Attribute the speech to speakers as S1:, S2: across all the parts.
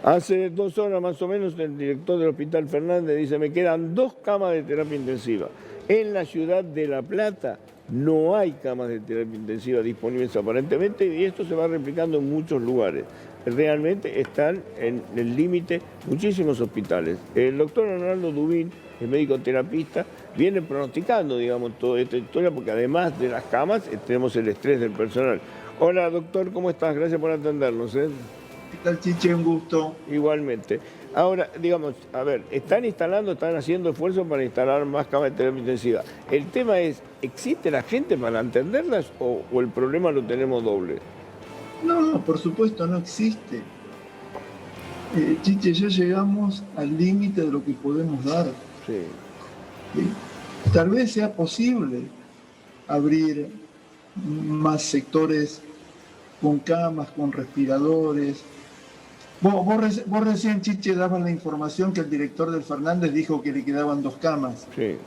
S1: Hace 2 horas más o menos el director del Hospital Fernández dice, me quedan 2 camas de terapia intensiva. En la ciudad de La Plata no hay camas de terapia intensiva disponibles aparentemente y esto se va replicando en muchos lugares. Realmente están en el límite muchísimos hospitales. El doctor Arnaldo Dubín, el médico terapista, viene pronosticando, digamos, toda esta historia porque además de las camas tenemos el estrés del personal. Hola doctor, ¿cómo estás? Gracias por atendernos.
S2: ¿Qué tal, Chiche? Un gusto.
S1: Igualmente. Ahora, digamos, a ver, están haciendo esfuerzos para instalar más camas de terapia intensiva. El tema es, ¿existe la gente para atenderlas o el problema lo tenemos doble?
S2: No, por supuesto, no existe. Chiche, ya llegamos al límite de lo que podemos dar.
S1: Sí.
S2: Tal vez sea posible abrir más sectores con camas, con respiradores. Vos recién, Chiche, dabas la información que el director del Fernández dijo que le quedaban 2 camas.
S1: Sí.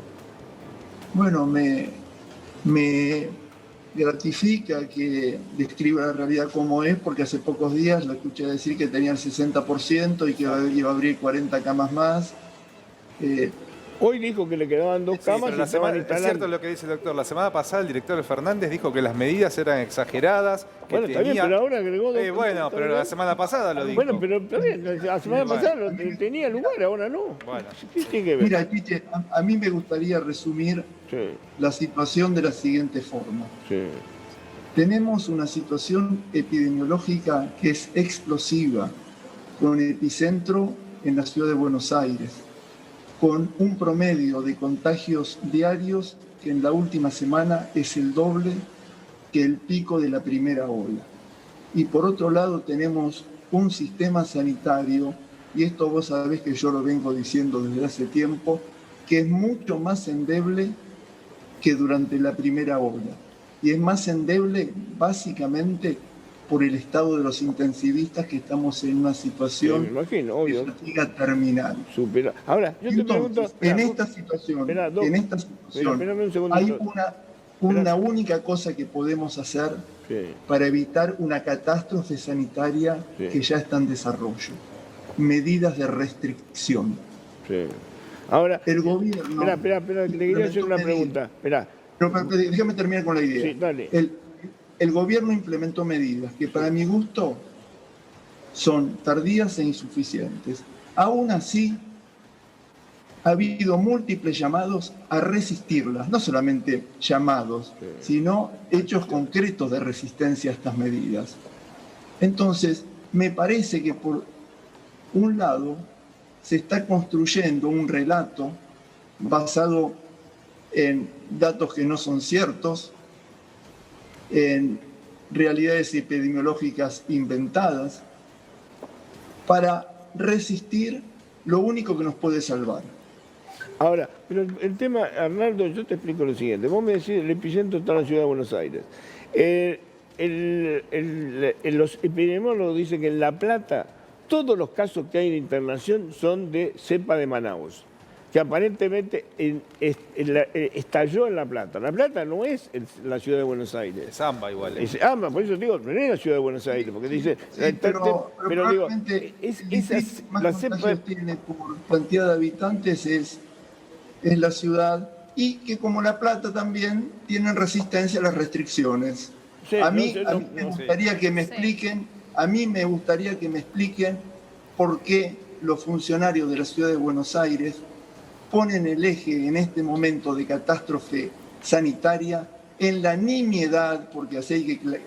S2: Bueno, me gratifica que describa la realidad como es, porque hace pocos días lo escuché decir que tenía el 60% y que iba a abrir 40 camas más.
S1: Hoy dijo que le quedaban 2 camas y estaban instalando.
S3: Es cierto lo que dice el doctor. La semana pasada el director Fernández dijo que las medidas eran exageradas. Que
S1: bueno, está bien, pero ahora agregó 2
S3: bueno, pero la semana pasada lo dijo.
S1: Bueno, pero está bien, la semana pasada tenía lugar, ahora no.
S3: Bueno.
S1: ¿Qué tiene que ver?
S2: Mira, Chiche, a mí me gustaría resumir la situación de la siguiente forma.
S1: Sí.
S2: Tenemos una situación epidemiológica que es explosiva, con epicentro en la ciudad de Buenos Aires, con un promedio de contagios diarios que en la última semana es el doble que el pico de la primera ola. Y por otro lado tenemos un sistema sanitario, y esto vos sabés que yo lo vengo diciendo desde hace tiempo, que es mucho más endeble que durante la primera ola. Y es más endeble básicamente por el estado de los intensivistas, que estamos en una situación de fatiga terminal.
S1: Ahora, yo te pregunto...
S2: En esta situación hay una única cosa que podemos hacer para evitar una catástrofe sanitaria que ya está en desarrollo. Medidas de restricción.
S1: Sí. Ahora,
S2: el gobierno...
S1: Espera, le quería hacer una pregunta.
S2: Déjame terminar con la idea.
S1: Sí, dale.
S2: El gobierno implementó medidas que para mi gusto son tardías e insuficientes. Aún así, ha habido múltiples llamados a resistirlas, no solamente llamados, sino hechos concretos de resistencia a estas medidas. Entonces, me parece que por un lado se está construyendo un relato basado en datos que no son ciertos, en realidades epidemiológicas inventadas, para resistir lo único que nos puede salvar.
S1: Ahora, pero el tema, Arnaldo, yo te explico lo siguiente. Vos me decís, el epicentro está en la ciudad de Buenos Aires. Los epidemiólogos dicen que en La Plata todos los casos que hay en internación son de cepa de Manaus, que aparentemente estalló en La Plata. La Plata no es la ciudad de Buenos Aires.
S3: Es AMBA igual.
S1: Es AMBA, por eso digo, no es la ciudad de Buenos Aires, porque dice...
S2: pero digo, más contagios tiene por cantidad de habitantes es la ciudad, y que como La Plata también tienen resistencia a las restricciones.
S1: Sí,
S2: a mí me gustaría que me expliquen, por qué los funcionarios de la ciudad de Buenos Aires ponen el eje en este momento de catástrofe sanitaria en la nimiedad, porque así hay que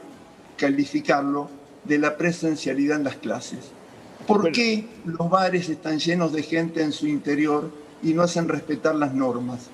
S2: calificarlo, de la presencialidad en las clases. ¿Por qué los bares están llenos de gente en su interior y no hacen respetar las normas?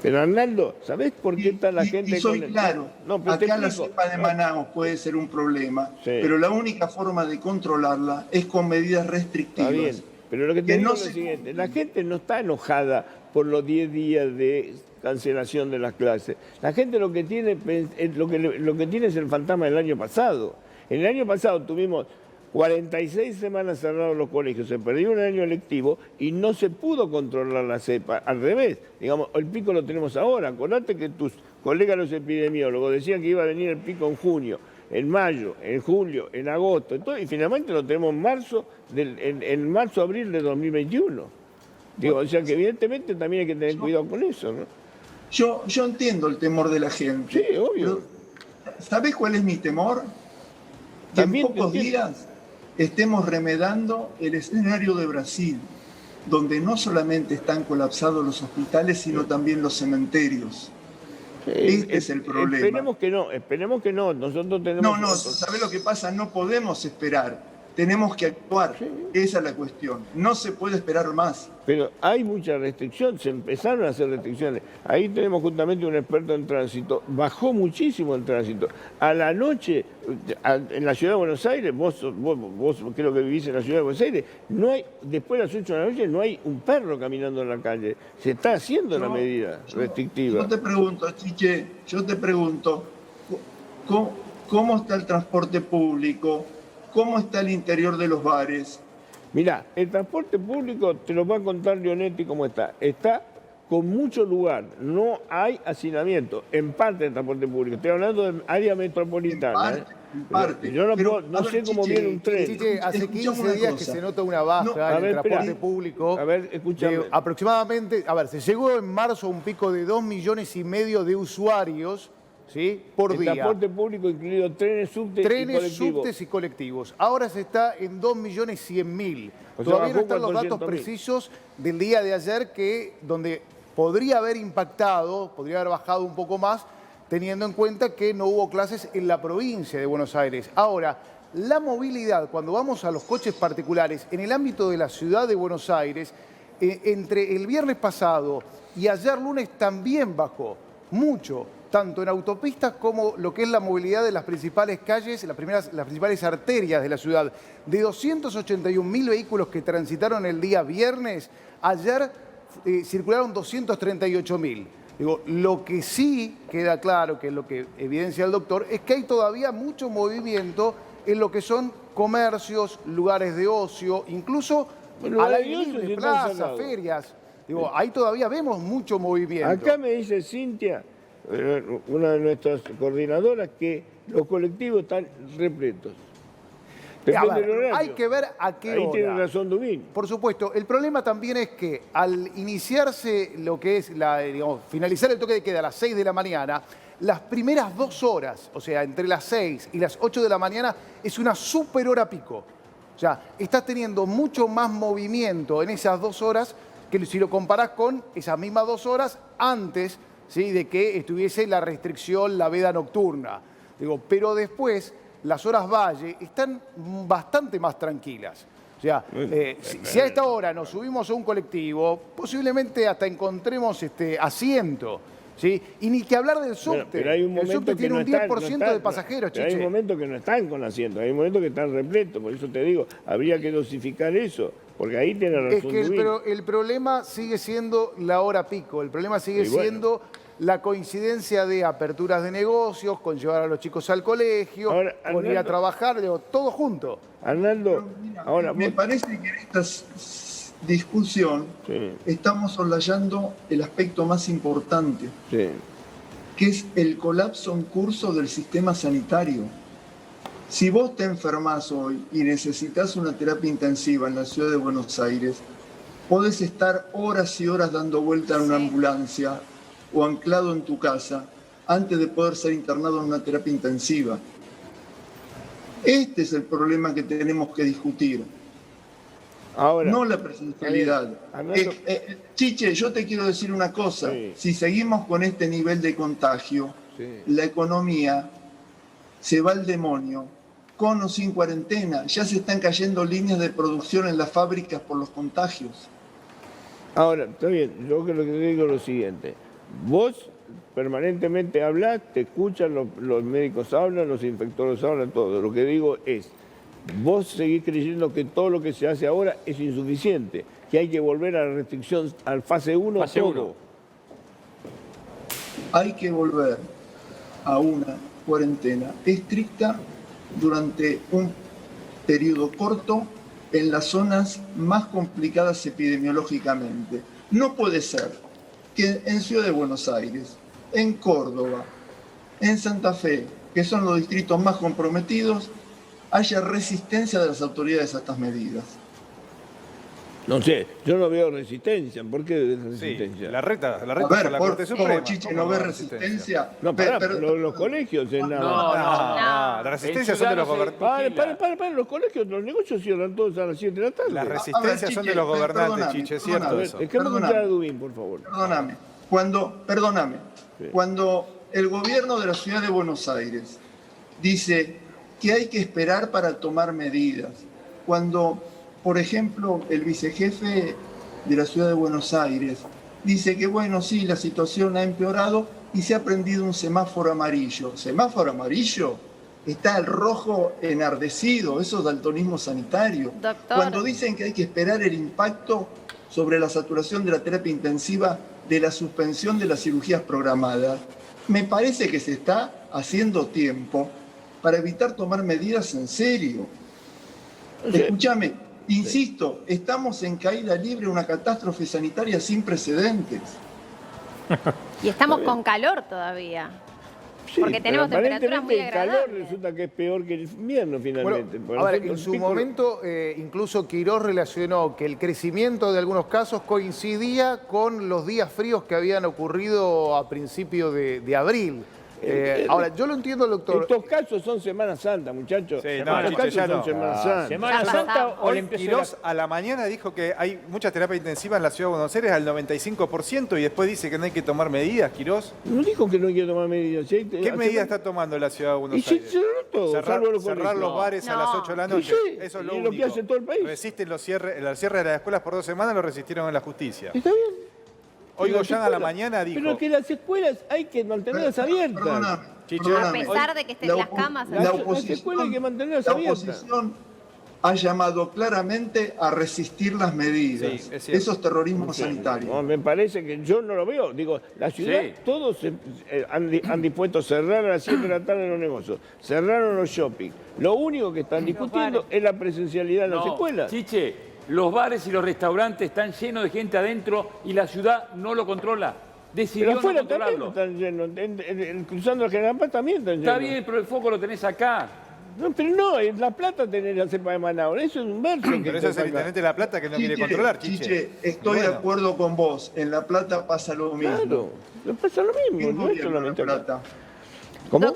S1: Pero Arnaldo, ¿sabés por qué está la gente
S2: y soy claro, acá la cepa de Manaus puede ser un problema, pero la única forma de controlarla es con medidas restrictivas.
S1: Está bien, pero lo que te digo es lo siguiente, la gente no está enojada por los 10 días de cancelación de las clases. La gente lo que tiene es el fantasma del año pasado. En el año pasado tuvimos 46 semanas cerrados los colegios, se perdió un año lectivo y no se pudo controlar la cepa. Al revés, digamos, el pico lo tenemos ahora. Acordate que tus colegas los epidemiólogos decían que iba a venir el pico en junio. en mayo, en julio, en agosto, y finalmente lo tenemos en marzo, abril de 2021. Digo, o sea que evidentemente también hay que tener cuidado con eso, ¿no?
S2: Yo entiendo el temor de la gente.
S1: Sí, obvio.
S2: ¿Sabés cuál es mi temor? Que en pocos días estemos remedando el escenario de Brasil, donde no solamente están colapsados los hospitales, sino también los cementerios. Este es el problema.
S1: Esperemos que no. Nosotros tenemos...
S2: No, ¿sabés lo que pasa? No podemos esperar. Tenemos que actuar. Sí. Esa es la cuestión. No se puede esperar más.
S1: Pero hay mucha restricción, se empezaron a hacer restricciones. Ahí tenemos justamente un experto en tránsito. Bajó muchísimo el tránsito. A la noche, en la ciudad de Buenos Aires, vos creo que vivís en la ciudad de Buenos Aires, no hay, después de las 8 de la noche no hay un perro caminando en la calle. Se está haciendo la medida restrictiva.
S2: Yo te pregunto, Chiche, ¿cómo está el transporte público? ¿Cómo está el interior de los bares?
S1: Mirá, el transporte público, te lo va a contar Leonetti cómo está. Está con mucho lugar, no hay hacinamiento, en parte del transporte público. Estoy hablando de área metropolitana.
S2: En parte.
S1: Yo no sé cómo viene un tren.
S4: Chiche, hace 15 días que se nota una baja en el transporte público.
S1: A ver, escúchame.
S4: Aproximadamente, se llegó en marzo a un pico de 2,5 millones de usuarios, ¿sí?, por día.
S1: El transporte público incluido trenes, subtes
S4: y colectivos. Ahora se está en 2.100.000.
S1: O sea,
S4: todavía no están los datos precisos del día de ayer, donde podría haber impactado, podría haber bajado un poco más, teniendo en cuenta que no hubo clases en la provincia de Buenos Aires. Ahora, la movilidad, cuando vamos a los coches particulares, en el ámbito de la ciudad de Buenos Aires, entre el viernes pasado y ayer lunes también bajó mucho, tanto en autopistas como lo que es la movilidad de las principales calles, las principales arterias de la ciudad. De 281.000 vehículos que transitaron el día viernes, ayer circularon 238.000. Digo, lo que sí queda claro, que es lo que evidencia el doctor, es que hay todavía mucho movimiento en lo que son comercios, lugares de ocio, incluso al aire libre, plazas, ferias. Digo, ahí todavía vemos mucho movimiento.
S1: Acá me dice Cintia, una de nuestras coordinadoras, que los colectivos están repletos.
S4: Hay que ver a qué hora.
S1: Ahí tiene razón Dubín.
S4: Por supuesto, el problema también es que al iniciarse lo que es, finalizar el toque de queda a las 6 de la mañana, las primeras 2 horas, o sea, entre las 6 y las 8 de la mañana, es una super hora pico. O sea, estás teniendo mucho más movimiento en esas 2 horas que si lo comparás con esas mismas 2 horas antes, ¿sí?, de que estuviese la restricción, la veda nocturna. Digo, pero después las horas valle están bastante más tranquilas. O sea, si a esta hora nos subimos a un colectivo, posiblemente hasta encontremos asiento, ¿sí? Y ni que hablar del subte.
S1: Pero hay un momento,
S4: el subte tiene un 10% de pasajeros,
S1: Chiche. Hay un momento que no están con asiento, hay un momento que están repletos. Por eso te digo, habría que dosificar eso, porque ahí tiene razón.
S4: Es que el problema sigue siendo la hora pico, el problema sigue siendo la coincidencia de aperturas de negocios, con llevar a los chicos al colegio,
S1: ahora,
S4: con ir a trabajar, todo junto.
S1: Arnaldo, ahora
S2: me parece que en esta discusión estamos soslayando el aspecto más importante, que es el colapso en curso del sistema sanitario. Si vos te enfermás hoy y necesitas una terapia intensiva en la ciudad de Buenos Aires, podés estar horas y horas dando vuelta en una ambulancia o anclado en tu casa antes de poder ser internado en una terapia intensiva. Este es el problema que tenemos que discutir. Ahora, no la presencialidad. Chiche, yo te quiero decir una cosa. Si seguimos con este nivel de contagio, la economía se va al demonio, con o sin cuarentena. Ya se están cayendo líneas de producción en las fábricas por los contagios.
S1: Ahora, está bien, yo lo que digo es lo siguiente. Vos permanentemente hablás, te escuchan, los médicos hablan, los infectólogos hablan, todo. Lo que digo es, vos seguís creyendo que todo lo que se hace ahora es insuficiente, que hay que volver a la restricción, al fase 1.
S5: Fase 1.
S2: Hay que volver a una cuarentena estricta durante un periodo corto en las zonas más complicadas epidemiológicamente. No puede ser que en Ciudad de Buenos Aires, en Córdoba, en Santa Fe, que son los distritos más comprometidos, haya resistencia de las autoridades a estas medidas.
S1: No sé, yo no veo resistencia. ¿Por qué
S3: Sí,
S1: resistencia?
S3: la recta
S2: A
S3: fue
S2: ver,
S3: la Corte
S2: ¿cómo
S3: Suprema.
S2: Chiche
S3: ¿Cómo
S2: no ve
S3: no
S2: resistencia?
S1: No, los colegios en nada.
S3: No, la resistencia son de los gobernantes.
S1: Para, los colegios, los negocios cierran todos a las 7 de la tarde.
S3: La
S2: A ver,
S3: resistencia son de
S2: Chiche,
S3: los gobernantes,
S2: perdóname,
S3: Chiche, es
S2: perdóname.
S3: cierto eso.
S1: Dejemos
S2: Perdóname.
S1: escuchar a Dubín, por favor.
S2: Perdóname.
S1: Sí.
S2: Cuando el gobierno de la ciudad de Buenos Aires dice que hay que esperar para tomar medidas, cuando, por ejemplo, el vicejefe de la ciudad de Buenos Aires dice que, bueno, sí, la situación ha empeorado y se ha prendido un semáforo amarillo. ¿Semáforo amarillo? Está el rojo enardecido, eso es daltonismo sanitario.
S5: Doctor.
S2: Cuando dicen que hay que esperar el impacto sobre la saturación de la terapia intensiva de la suspensión de las cirugías programadas, me parece que se está haciendo tiempo para evitar tomar medidas en serio. Escúchame, insisto, estamos en caída libre, una catástrofe sanitaria sin precedentes.
S5: Y estamos con calor todavía.
S1: Sí,
S5: Porque tenemos
S1: pero
S5: temperaturas muy
S1: aparentemente el calor
S5: agradables.
S1: resulta que es peor que el invierno finalmente.
S4: Bueno, a ver, en su momento incluso Quirós relacionó que el crecimiento de algunos casos coincidía con los días fríos que habían ocurrido a principios de abril. Ahora, yo lo entiendo, doctor.
S1: Estos casos son Semana Santa, muchachos.
S3: Sí,
S1: Estos
S3: Chiche,
S1: casos
S3: ya
S1: son
S3: no.
S1: Semana Santa.
S6: ¿Semana
S5: Ya
S6: Santa
S5: pasamos.
S6: o le
S3: Hoy
S6: empezó
S3: Quirós a la mañana dijo que hay mucha terapia intensiva en la ciudad de Buenos Aires al 95% y después dice que no hay que tomar medidas, Quirós.
S1: No dijo que no quiere tomar medidas. ¿Sí?
S3: ¿Qué medidas está tomando la ciudad de
S1: Y
S3: Buenos
S1: se
S3: Aires?
S1: cerró todo, salvo los
S3: Cerrar
S1: colegios.
S3: los bares a
S5: No.
S3: las 8 de la noche.
S1: Sí,
S3: Eso es lo
S1: y
S3: único.
S1: lo que hace todo el país.
S3: Resisten el cierre de las escuelas por 2 semanas, lo resistieron en la justicia.
S1: Está bien.
S3: Hoy
S1: Pero las
S3: Goyan a la
S1: escuelas-
S3: mañana dijo...
S1: Pero que las escuelas hay que mantenerlas abiertas.
S2: Perdóname,
S3: Chiche.
S2: perdóname.
S5: A pesar de que estén
S2: La
S5: las
S2: opo-
S5: camas
S2: la
S1: Las
S2: oposición-
S1: escuelas hay que mantenerlas
S2: La
S1: abiertas.
S2: oposición ha llamado claramente a resistir las medidas.
S3: Sí, es cierto.
S2: Eso es terrorismo sanitario.
S1: No, me parece que yo no lo veo. Digo, la ciudad,
S6: Sí.
S1: todos han dispuesto a cerrar a las 7 de la tarde los negocios, cerraron los shopping. Lo único que están discutiendo es la presencialidad en las
S6: No,
S1: escuelas.
S6: Chiche, los bares y los restaurantes están llenos de gente adentro y la ciudad no lo controla. Decidió
S1: Pero
S6: no
S1: afuera también
S6: controlarlo.
S1: están llenos. Cruzando la General Paz también están llenos.
S6: Está bien, pero el foco lo tenés acá.
S1: No, pero no, en La Plata tenés la cepa de Manaus. Eso es un verso.
S3: Pero eso es el intendente de La Plata que no quiere controlar, Chiche.
S2: Estoy
S3: Bueno.
S2: de acuerdo con vos. En La Plata pasa lo mismo.
S1: Claro, no pasa lo mismo.
S2: ¿Quién
S1: No es
S2: gobierna
S1: solamente
S2: La
S1: acá.
S2: Plata?
S1: ¿Cómo?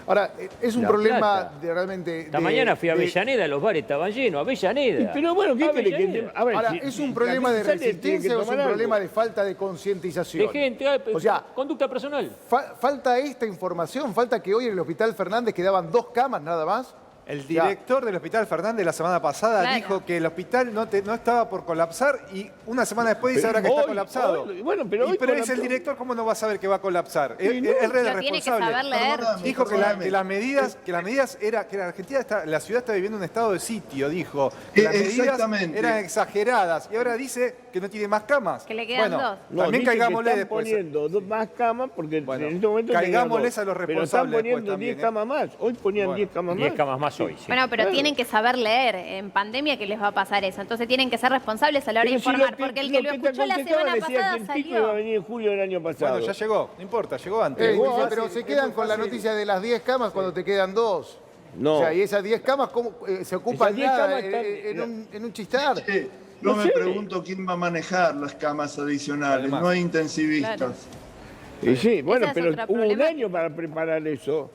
S4: Ahora, es un
S6: La
S4: problema
S6: Plata.
S4: de realmente...
S6: Esta
S4: de-
S6: mañana fui a
S4: de-
S6: Avellaneda, los bares estaban llenos. Avellaneda.
S1: Pero bueno, ¿qué quiere que
S6: Avellaneda.
S1: a ver,
S4: Ahora,
S1: si-
S4: ¿es
S1: si
S4: un problema
S1: la
S4: de
S1: gente sale, tiene que
S4: resistencia o es un
S1: tomar algo.
S4: problema de falta de concientización?
S6: De gente,
S4: O sea,
S6: conducta personal.
S4: falta esta información, falta que hoy en el Hospital Fernández quedaban 2 camas nada más.
S3: El director del Hospital Fernández la semana pasada
S5: Claro.
S3: dijo que el hospital no estaba por colapsar y una semana después dice ahora que está
S1: Hoy-
S3: colapsado.
S1: hoy- bueno, pero hoy
S3: pero es el
S1: colapsó.
S3: director, ¿cómo no va a saber que va a colapsar?
S1: Sí, no.
S3: Es el
S5: Pero tiene que
S3: responsable.
S5: saber leer.
S2: Perdóname.
S3: Dijo que,
S2: Perdóname.
S3: que las medidas era que la Argentina la ciudad está viviendo un estado de sitio, dijo. Que las medidas
S2: Exactamente.
S3: eran exageradas y ahora dice que no tiene más camas.
S5: Que le quedan
S3: bueno,
S5: dos.
S1: No,
S3: también
S1: dice que
S3: caigámosle
S1: están
S3: después.
S1: poniendo más camas porque
S3: Bueno,
S1: en este momento tenían
S3: caigámosles
S1: 2.
S3: a los
S1: Pero están
S3: responsables
S1: poniendo
S3: después
S1: 10
S3: también,
S1: camas más. Hoy ponían
S3: Bueno,
S1: 10 camas
S6: 10
S1: más.
S6: camas más hoy, sí.
S5: Bueno, pero
S1: Claro.
S5: tienen que saber leer. En pandemia que les va a pasar eso. Entonces tienen que ser responsables a la hora de
S1: Pero si
S5: informar.
S1: lo que-
S5: Porque el que lo
S1: te
S5: escuchó la
S1: aconsejaban
S5: semana
S1: decía
S5: pasada
S1: que el pico iba a
S5: salió.
S1: venir en julio del año pasado.
S3: Bueno, ya llegó, no importa, llegó antes.
S4: Dice,
S1: Igual,
S4: pero se
S3: es
S4: quedan
S3: muy
S4: con la
S3: fácil.
S4: noticia de las 10 camas cuando te quedan 2.
S1: No.
S4: O sea, y esas 10 camas, ¿cómo se ocupan
S1: Esas 10
S4: nada
S1: camas están-
S4: en un chistar?
S2: Yo
S1: No
S2: me
S1: sé.
S2: pregunto quién va a manejar las camas adicionales.
S3: Además.
S2: No hay intensivistas.
S5: Claro.
S1: Y sí, bueno,
S5: Esa es
S1: pero
S5: otra
S1: hubo un
S5: problemática.
S1: año para preparar eso.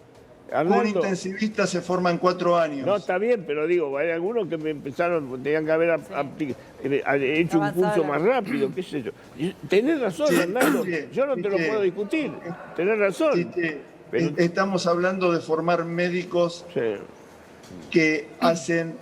S2: Un
S1: Arnaldo,
S2: intensivista se forma en 4 años.
S1: no, está bien, pero digo, hay algunos que me empezaron, tenían que haber hecho un
S5: Avanzado
S1: curso
S5: la-
S1: más rápido, qué sé yo. Y tenés razón,
S2: Sí,
S1: Arnaldo,
S2: sí,
S1: yo no te lo
S2: sí.
S1: puedo discutir, tenés razón. Pero-
S2: Estamos hablando de formar médicos
S1: Sí,
S2: que hacen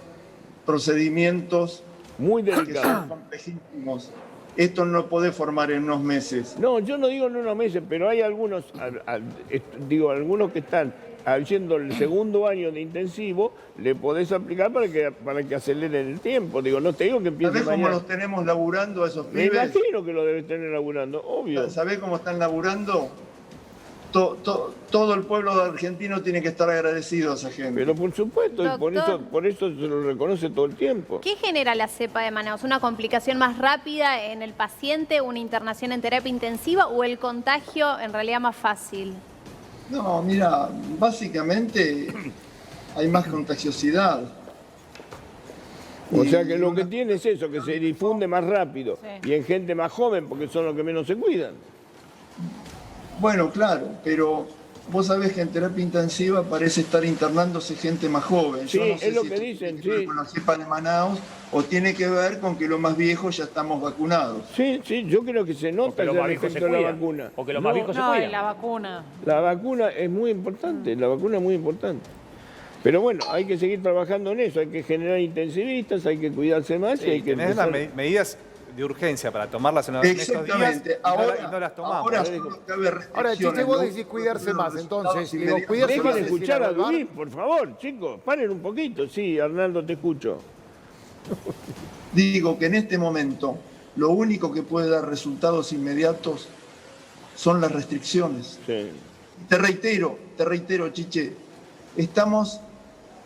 S2: procedimientos
S1: muy
S2: que
S1: delicado.
S2: son complejísimos. Esto no lo podés formar en unos meses.
S1: No, yo no digo en unos meses, pero hay algunos, algunos que están haciendo el segundo año de intensivo, le podés aplicar para que aceleren el tiempo. Digo, no te digo que empiece
S2: ¿Sabés cómo
S1: mañana.
S2: los tenemos laburando a esos
S1: Me
S2: pibes?
S1: imagino que lo debes tener laburando, obvio.
S2: ¿Sabés cómo están laburando? Todo el pueblo argentino tiene que estar agradecido a esa gente.
S1: Pero por supuesto, y
S5: Doctor.
S1: por eso se lo reconoce todo el tiempo.
S5: ¿Qué genera la cepa de Manaus? ¿Una complicación más rápida en el paciente, una internación en terapia intensiva o el contagio en realidad más fácil?
S2: No, mira, básicamente hay más contagiosidad.
S1: O
S2: Y
S1: sea que lo
S2: una-
S1: que tiene es eso, que se difunde más rápido y en gente más joven, porque son los que menos se cuidan.
S2: Bueno, claro, pero vos sabés que en terapia intensiva parece estar internándose gente más joven.
S1: Sí,
S2: Yo no sé
S1: es lo
S2: si
S1: que
S2: esto
S1: dicen,
S2: tiene que ver
S1: sí.
S2: con la cepa de Manaus o tiene que ver con que los más viejos ya estamos vacunados.
S1: Sí, sí, yo creo que se nota
S7: que los
S1: ya
S7: más
S1: el
S7: viejos se
S1: efecto de la
S7: cuidan.
S1: vacuna.
S7: O que los más viejos se
S8: No,
S7: cuidan.
S8: y la vacuna.
S1: La vacuna es muy importante, la vacuna es muy importante. Pero bueno, hay que seguir trabajando en eso, hay que generar intensivistas, hay que cuidarse más y hay que
S3: Tenés las
S1: empezar...
S3: medidas de urgencia para tomarlas en estos días
S2: Exactamente.
S3: y no las tomamos.
S2: Ahora solo cabe
S4: Ahora,
S2: restricciones,
S4: Chiche, vos
S2: ¿no?
S4: decís cuidarse más,
S2: Los
S4: entonces,
S2: resultados
S4: digo,
S2: inmediatos.
S4: cuidarse
S1: Dejen
S4: más
S1: de
S4: es ir
S1: escuchar a
S4: al bar.
S1: Luis, por favor, chicos, paren un poquito. Sí, Arnaldo, te escucho.
S2: Digo que en este momento lo único que puede dar resultados inmediatos son las restricciones.
S1: Sí.
S2: Te reitero, Chiche, estamos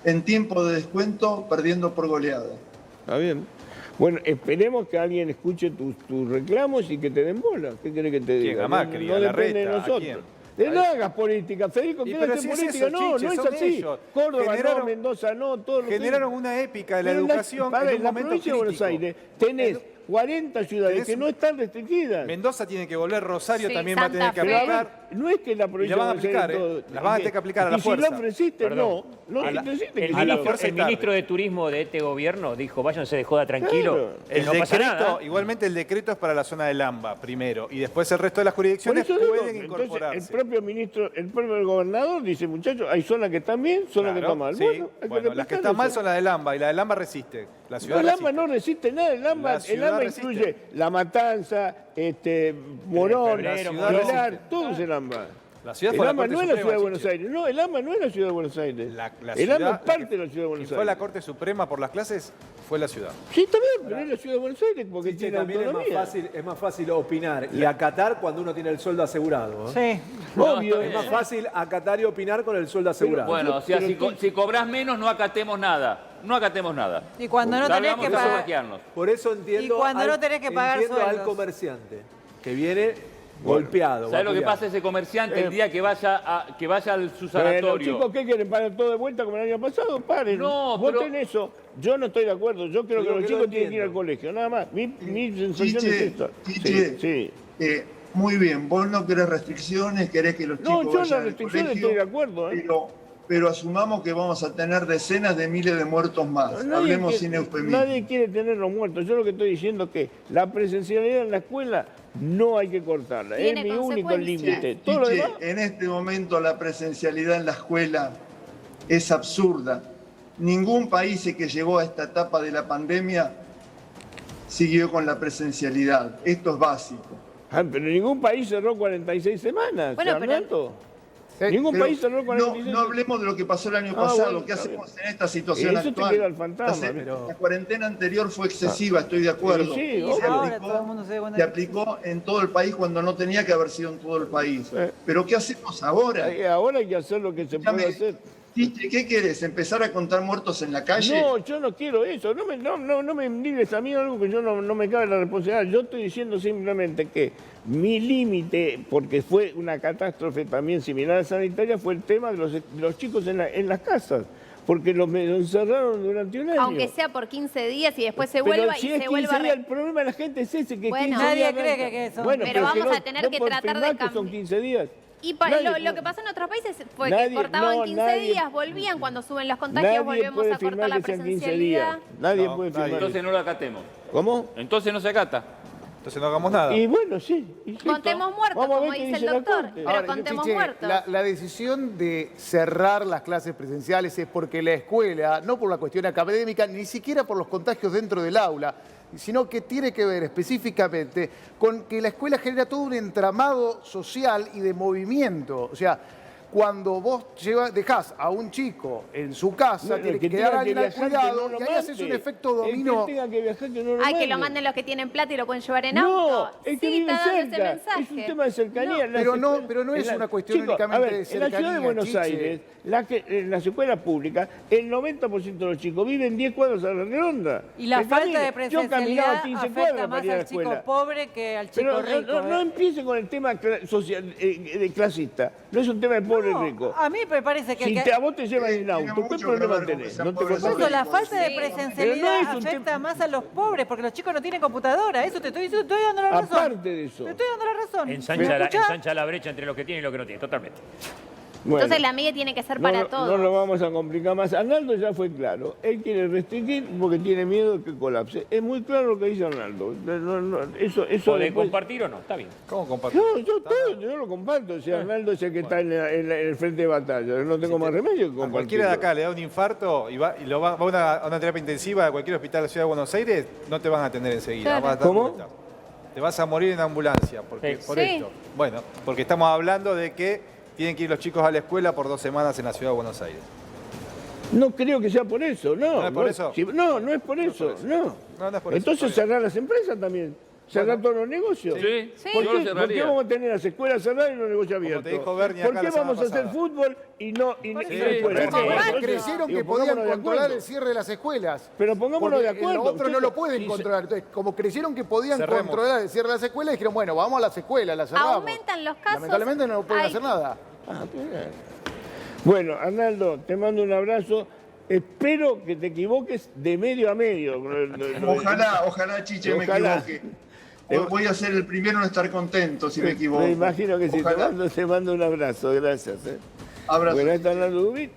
S2: en tiempo de descuento perdiendo por goleada.
S1: Está bien. Bueno, esperemos que alguien escuche tus reclamos y que te den bola. ¿Qué querés que te diga?
S3: ¿Quién? ¿A Macri?
S1: No
S3: ¿A
S1: depende de
S3: Larreta? ¿A
S1: nosotros.
S3: quién?
S1: No hagas política, Federico,
S3: Y
S1: quédate
S3: pero
S1: en
S3: si es
S1: política.
S3: eso,
S1: No,
S3: Chiche,
S1: no es
S3: son
S1: así.
S3: ellos.
S1: Córdoba no,
S3: Generaron-
S1: Mendoza no, todo lo que...
S3: Generaron una épica de la
S1: Pero
S3: educación
S1: para,
S3: en un
S1: la
S3: momento
S1: provincia de Buenos
S3: crítico.
S1: Aires tenés 40 ciudades
S3: tenés
S1: que no están restringidas.
S3: Mendoza tiene que volver, Rosario
S5: Sí,
S3: también va a tener
S5: Santa
S3: que
S5: Fe.
S3: aplicar.
S1: No es que la provincia
S3: Y la van a
S1: de Buenos Aires
S3: aplicar,
S1: todo-
S3: las van a tener que aplicar a la
S1: y
S3: fuerza.
S1: si lo ofreciste,
S7: Perdón.
S1: no
S7: A la-
S1: ofreciste
S7: el
S1: que
S3: a la
S1: sí.
S3: fuerza y
S7: ministro
S3: tarde.
S7: de Turismo de este gobierno dijo, váyanse de joda tranquilo,
S1: Claro.
S7: que
S3: El
S7: no pasa
S3: decreto,
S7: nada.
S3: igualmente el decreto es para la zona del AMBA primero y después el resto de las
S1: Por
S3: jurisdicciones
S1: eso digo,
S3: pueden
S1: entonces
S3: incorporarse.
S1: el propio ministro, el propio gobernador dice, muchachos, hay zonas que están bien, zonas que
S3: Claro,
S1: están mal.
S3: sí.
S1: Bueno, hay que
S3: Bueno, las que
S1: respetar
S3: están mal
S1: eso.
S3: son las del AMBA y la del AMBA resiste. La
S1: No,
S3: ciudad
S1: el AMBA
S3: resiste.
S1: no resiste nada, el
S3: La
S1: AMBA
S3: ciudad resiste.
S1: incluye La Matanza, Morón,
S3: La ciudad
S1: Pilar,
S3: resiste.
S1: todo es el AMBA.
S3: La ciudad
S1: El
S3: fue la
S1: AMBA
S3: Corte
S1: no es la
S3: Suprema,
S1: ciudad de Buenos
S3: Chiche.
S1: Aires, no, el AMBA no es la ciudad de Buenos Aires.
S3: La
S1: el
S3: ciudad,
S1: AMBA es parte
S3: que-
S1: de la ciudad de Buenos
S3: quien fue a la
S1: Aires.
S3: Corte Suprema por las clases fue la ciudad.
S1: Sí, está bien, pero es la ciudad de Buenos Aires porque
S9: Chiche,
S1: tiene
S9: también
S1: autonomía.
S9: es más fácil opinar y acatar cuando uno tiene el sueldo asegurado. ¿eh?
S8: Sí.
S1: Obvio.
S9: Es más fácil acatar y opinar con el sueldo asegurado.
S6: Bueno, o sea,
S1: Pero
S6: si cobrás menos, no acatemos nada. No acatemos nada.
S8: Y cuando no tenés
S6: Salgamos
S8: que
S6: de
S8: pagar.
S6: sobaquearnos.
S9: Por eso entiendo,
S8: Y cuando no tenés que pagar
S9: entiendo al
S8: sueldos.
S9: comerciante que viene golpeado.
S6: ¿Sabes lo que
S9: vapuleado.
S6: pasa ese comerciante el día que vaya al su
S1: Los
S6: sanatorio?
S1: chicos, ¿qué quieren? ¿Parar todo de vuelta como el año pasado? Paren.
S6: No,
S1: Voten
S6: pero-
S1: eso. Yo no estoy de acuerdo. Yo creo que
S9: Digo
S1: los
S9: que lo
S1: chicos tienen que ir
S9: entiendo.
S1: al colegio, nada más. Mi sensación es esta.
S2: Chiche,
S1: Sí, sí.
S2: muy bien, vos no querés restricciones, querés que los
S1: No,
S2: chicos
S1: yo
S2: vayan
S1: las
S2: al
S1: restricciones
S2: colegio,
S1: estoy de acuerdo, ¿eh?
S2: pero asumamos que vamos a tener decenas de miles de muertos más. Hablemos sin eufemismo.
S1: Nadie quiere tener los muertos. Yo lo que estoy diciendo es que la presencialidad en la escuela no hay que cortarla. Es
S5: Tiene
S1: mi único
S5: consecuencias.
S1: límite. Todo lo
S2: Chiche,
S1: demás,
S2: en este momento la presencialidad en la escuela es absurda. Ningún país que llegó a esta etapa de la pandemia siguió con la presencialidad. Esto es básico.
S1: pero ningún país cerró 46 semanas.
S5: Bueno, pero-
S1: Arnaldo.
S4: Sí,
S1: Ningún
S2: Pero
S1: país cerró 46
S2: no hablemos de lo que pasó el año
S1: Ah,
S2: pasado,
S1: bueno,
S2: ¿qué
S1: está
S2: hacemos
S1: bien.
S2: en esta situación
S1: Eso te
S2: actual?
S1: queda el fantasma,
S2: La cuarentena anterior fue excesiva, estoy de acuerdo.
S1: Sí,
S2: Y
S1: obvio.
S2: se
S8: Ahora
S2: aplicó,
S8: todo el mundo se da cuenta
S2: se
S8: de-
S2: aplicó en todo el país cuando no tenía que haber sido en todo el país. Pero ¿qué hacemos ahora?
S1: Ahora hay que hacer lo que se puede hacer.
S2: Chiche, ¿qué querés? ¿Empezar a contar muertos en la calle?
S1: No, yo no quiero eso. No me digas a mí algo que yo no me cabe la responsabilidad. Yo estoy diciendo simplemente que mi límite, porque fue una catástrofe también similar a la sanitaria, fue el tema de los chicos en las casas. Porque los encerraron durante un año.
S5: Aunque sea por 15 días y después se
S1: Pero
S5: vuelva
S1: si
S5: y
S1: es
S5: se
S1: 15
S5: vuelva a
S1: días, el problema de la gente es ese, que
S5: Bueno.
S1: 15
S8: Nadie
S1: días
S8: cree
S1: no-
S8: que son-
S1: Bueno,
S5: Pero vamos
S1: que
S5: a tener que tratar de
S1: confirmar que son
S5: cambiar.
S1: 15 días.
S5: Y para
S1: Nadie-
S5: lo que pasó en otros países fue
S1: Nadie-
S5: que cortaban
S1: no,
S5: 15
S1: nadie-
S5: días, volvían cuando suben los contagios,
S1: Nadie
S5: volvemos
S1: puede
S5: a cortar
S1: firmar
S5: la
S1: que sean 15 días.
S5: presencialidad.
S1: Nadie
S3: No,
S1: puede
S3: nadie.
S1: firmar.
S6: Entonces no lo acatemos.
S1: ¿Cómo?
S6: Entonces no se acata.
S3: Entonces no hagamos nada.
S1: Y bueno, sí. y listo.
S5: Contemos muertos,
S1: Vamos a ver
S5: como
S1: qué
S5: dice el
S1: la
S5: doctor.
S1: Corte.
S5: Pero
S4: Ahora,
S5: contemos
S4: Chiche,
S5: muertos.
S4: la decisión de cerrar las clases presenciales es porque la escuela, no por la cuestión académica, ni siquiera por los contagios dentro del aula, sino que tiene que ver específicamente con que la escuela genera todo un entramado social y de movimiento. O sea, cuando vos dejás a un chico en su casa,
S1: Bueno,
S4: tiene
S1: que
S4: que quedar
S1: tenga
S4: alguien
S1: que
S4: al
S1: viajar,
S4: cuidado,
S1: que no lo
S4: y ahí haces un
S1: mande.
S4: efecto
S1: El
S4: dominó.
S1: que tenga que viajar, que no lo
S5: Ay, que
S1: mande.
S5: lo manden los que tienen plata y lo pueden llevar en
S1: No,
S5: auto.
S1: es que
S5: Sí,
S1: vive
S5: está dando ese
S1: cerca.
S5: mensaje.
S1: Es un tema de cercanía.
S5: No.
S1: Las
S4: Pero no-
S1: escuelas-
S4: pero no es
S1: en
S4: una cuestión únicamente
S1: a ver,
S4: de
S1: En la ciudad de
S4: cercanía,
S1: Buenos
S4: Chiche.
S1: Aires, en las escuelas públicas, el 90% de los chicos viven 10 cuadras a la redonda.
S8: Y la
S1: Que
S8: falta
S1: caminen.
S8: de
S1: Yo
S8: presencialidad
S1: caminaba 15
S8: afecta
S1: cuadras
S8: más
S1: para ir a la
S8: al chico
S1: escuela.
S8: pobre que al chico
S1: Pero
S8: rico.
S1: no empiece con el tema social, de clasista. No es un tema de pobre pobre rico.
S8: A mí me parece que...
S1: Si
S8: que-
S1: a vos te llevan en
S2: Tiene
S1: auto, ¿qué
S2: mucho que
S1: problema
S2: ver con que
S1: tenés?
S2: sean
S1: No te
S2: pobres
S1: cortás
S8: Por eso, la
S2: Sí.
S8: falta de
S5: Sí.
S8: presencialidad
S1: Pero no es un
S8: afecta más a los pobres, porque los chicos no tienen computadora. Eso te estoy diciendo, te estoy dando la razón.
S1: Aparte de eso.
S8: Te estoy dando la razón.
S7: Ensancha
S8: ¿Me escuchás?
S7: ensancha la brecha entre lo que tiene y lo que no tiene, totalmente.
S1: Bueno,
S5: Entonces la media tiene que ser
S1: no,
S5: para
S1: no
S5: todos.
S1: lo vamos a complicar más. Arnaldo ya fue claro. Él quiere restringir porque tiene miedo de que colapse. Es muy claro lo que dice Arnaldo. Eso
S7: ¿Podés
S1: después-
S7: compartir o no? Está bien.
S3: ¿Cómo compartir?
S1: No, yo lo comparto. O sea, Arnaldo es el que está en el frente de batalla. Yo no tengo más remedio que
S3: A
S1: compartirlo.
S3: cualquiera de acá le da un infarto y va a una terapia intensiva a cualquier hospital de la Ciudad de Buenos Aires, no te van a atender enseguida.
S8: Claro.
S3: vas a dar
S1: ¿Cómo?
S3: vuelta. Te vas a morir en ambulancia por
S5: Sí.
S3: esto. Bueno, porque estamos hablando de que tienen que ir los chicos a la escuela por 2 semanas en la Ciudad de Buenos Aires.
S1: No creo que sea por eso, no.
S3: ¿No es por eso?
S1: No es por eso, no.
S3: No es por eso,
S1: Entonces
S3: está bien.
S1: cerrar las empresas también. Cerrar todos los negocios.
S6: Sí,
S5: Sí.
S1: ¿Por
S6: yo
S1: qué,
S6: lo
S1: por
S6: cerraría.
S1: qué vamos a tener las escuelas cerradas y los negocios abiertos?
S3: te dijo Bernie
S1: ¿Por
S3: acá
S1: qué
S3: la semana
S1: vamos a hacer
S3: pasada.
S1: fútbol y no escuelas?
S4: Pero
S1: Bueno,
S4: además
S1: entonces,
S4: creyeron
S1: digo,
S4: que podían
S1: pongámonos de
S4: controlar
S1: acuerdo.
S4: el cierre de las escuelas.
S1: Pero pongámonos
S4: Porque
S1: de acuerdo.
S4: Lo otro no lo
S1: Ustedes-
S4: pueden
S1: si se-
S4: controlar. Entonces, como creyeron que podían
S3: Cerremos.
S4: controlar el cierre de las escuelas, dijeron, bueno, vamos a las escuelas, las cerramos.
S5: Aumentan los casos.
S4: Lamentablemente no pueden
S5: Hay-
S4: hacer nada.
S1: Ah, bien. Bueno, Arnaldo, te mando un abrazo. Espero que te equivoques de medio a medio.
S2: Ojalá, Chiche, me
S1: Ojalá.
S2: equivoque. Voy a ser el primero en estar contento si me equivoco.
S1: Me imagino que sí.
S2: Ojalá.
S1: Te mando un abrazo. Gracias.
S2: Abrazo.
S1: Bueno, ahí está Arnaldo Dubit.